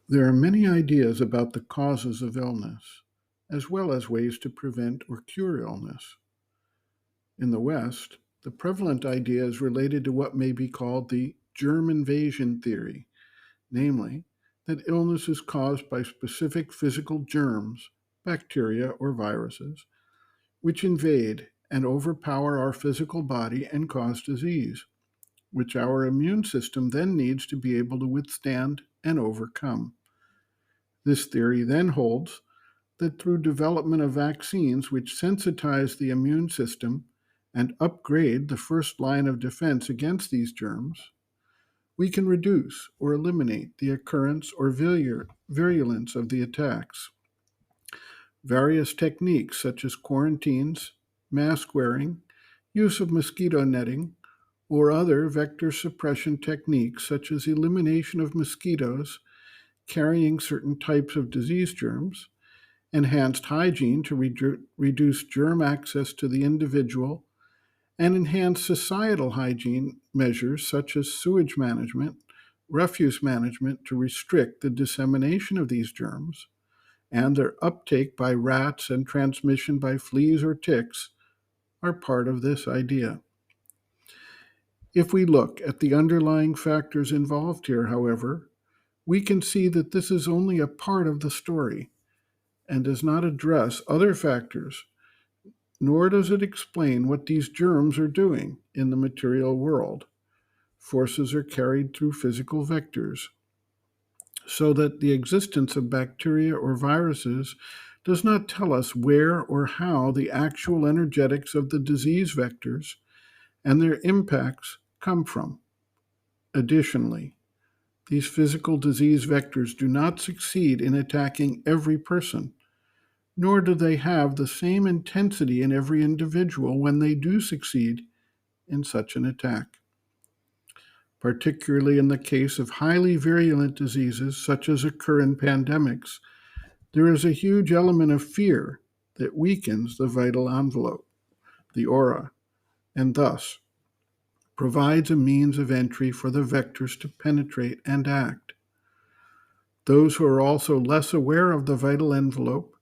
There are many ideas about the causes of illness, as well as ways to prevent or cure illness. In the West, the prevalent idea is related to what may be called the germ invasion theory, namely, that illness is caused by specific physical germs, bacteria, or viruses, which invade and overpower our physical body and cause disease, which our immune system then needs to be able to withstand and overcome. This theory then holds that through development of vaccines which sensitize the immune system and upgrade the first line of defense against these germs, we can reduce or eliminate the occurrence or virulence of the attacks. Various techniques such as quarantines, mask wearing, use of mosquito netting, or other vector suppression techniques such as elimination of mosquitoes carrying certain types of disease germs, enhanced hygiene to reduce germ access to the individual, and enhanced societal hygiene measures such as sewage management, refuse management to restrict the dissemination of these germs and their uptake by rats and transmission by fleas or ticks are part of this idea. If we look at the underlying factors involved here, however, we can see that this is only a part of the story and does not address other factors, nor does it explain what these germs are doing in the material world. Forces are carried through physical vectors, so that the existence of bacteria or viruses does not tell us where or how the actual energetics of the disease vectors and their impacts come from. Additionally, these physical disease vectors do not succeed in attacking every person, nor do they have the same intensity in every individual when they do succeed in such an attack. Particularly in the case of highly virulent diseases such as occur in pandemics, there is a huge element of fear that weakens the vital envelope, the aura, and thus provides a means of entry for the vectors to penetrate and act. Those who are also less aware of the vital envelope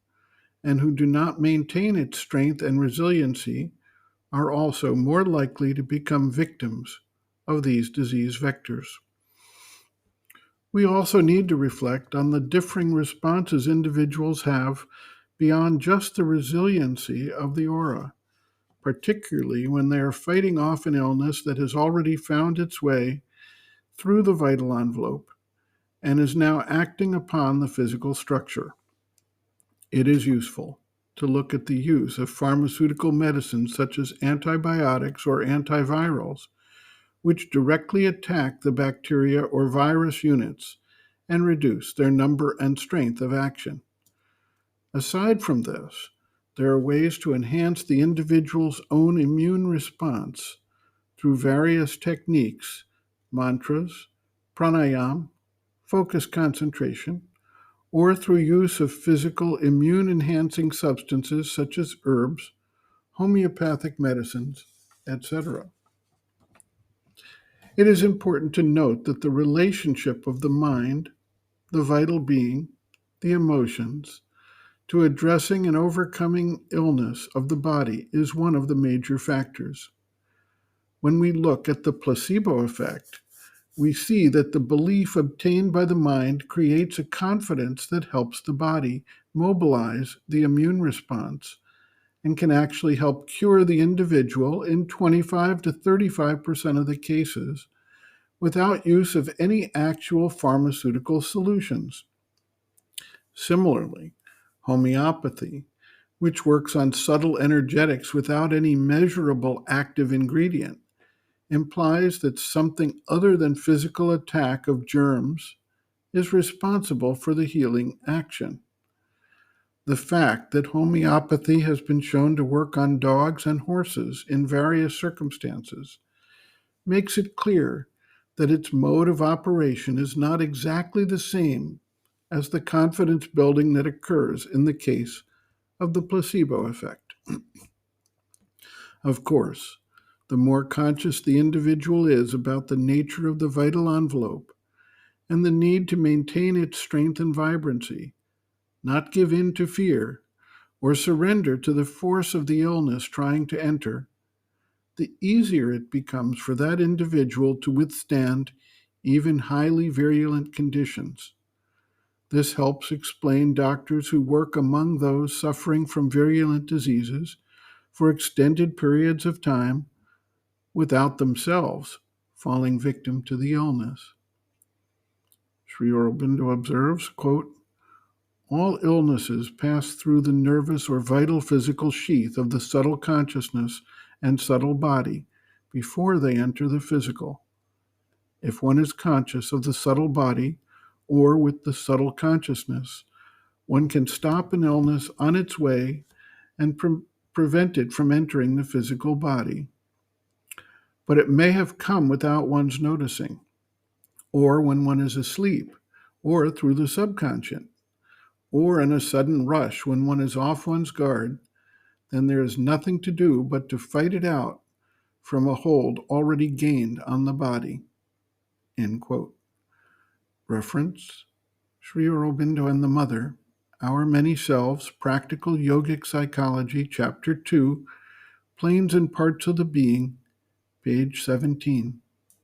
and who do not maintain its strength and resiliency are also more likely to become victims of these disease vectors. We also need to reflect on the differing responses individuals have beyond just the resiliency of the aura, particularly when they are fighting off an illness that has already found its way through the vital envelope and is now acting upon the physical structure. It is useful to look at the use of pharmaceutical medicines such as antibiotics or antivirals, which directly attack the bacteria or virus units and reduce their number and strength of action. Aside from this, there are ways to enhance the individual's own immune response through various techniques, mantras, pranayam, focus concentration, or through use of physical immune enhancing substances such as herbs, homeopathic medicines, etc. It is important to note that the relationship of the mind, the vital being, the emotions, to addressing and overcoming illness of the body is one of the major factors. When we look at the placebo effect, we see that the belief obtained by the mind creates a confidence that helps the body mobilize the immune response and can actually help cure the individual in 25 to 35% of the cases without use of any actual pharmaceutical solutions. Similarly, homeopathy, which works on subtle energetics without any measurable active ingredient, implies that something other than physical attack of germs is responsible for the healing action. The fact that homeopathy has been shown to work on dogs and horses in various circumstances makes it clear that its mode of operation is not exactly the same as the confidence building that occurs in the case of the placebo effect. Of course, the more conscious the individual is about the nature of the vital envelope and the need to maintain its strength and vibrancy, not give in to fear or surrender to the force of the illness trying to enter, the easier it becomes for that individual to withstand even highly virulent conditions. This helps explain doctors who work among those suffering from virulent diseases for extended periods of time without themselves falling victim to the illness. Sri Aurobindo observes, quote, all illnesses pass through the nervous or vital physical sheath of the subtle consciousness and subtle body before they enter the physical. If one is conscious of the subtle body or with the subtle consciousness, one can stop an illness on its way and prevent it from entering the physical body. But it may have come without one's noticing, or when one is asleep, or through the subconscious, or in a sudden rush when one is off one's guard. Then there is nothing to do but to fight it out from a hold already gained on the body. End quote. Reference, Sri Aurobindo and the Mother, Our Many Selves, Practical Yogic Psychology, Chapter 2, Planes and Parts of the Being, page 17.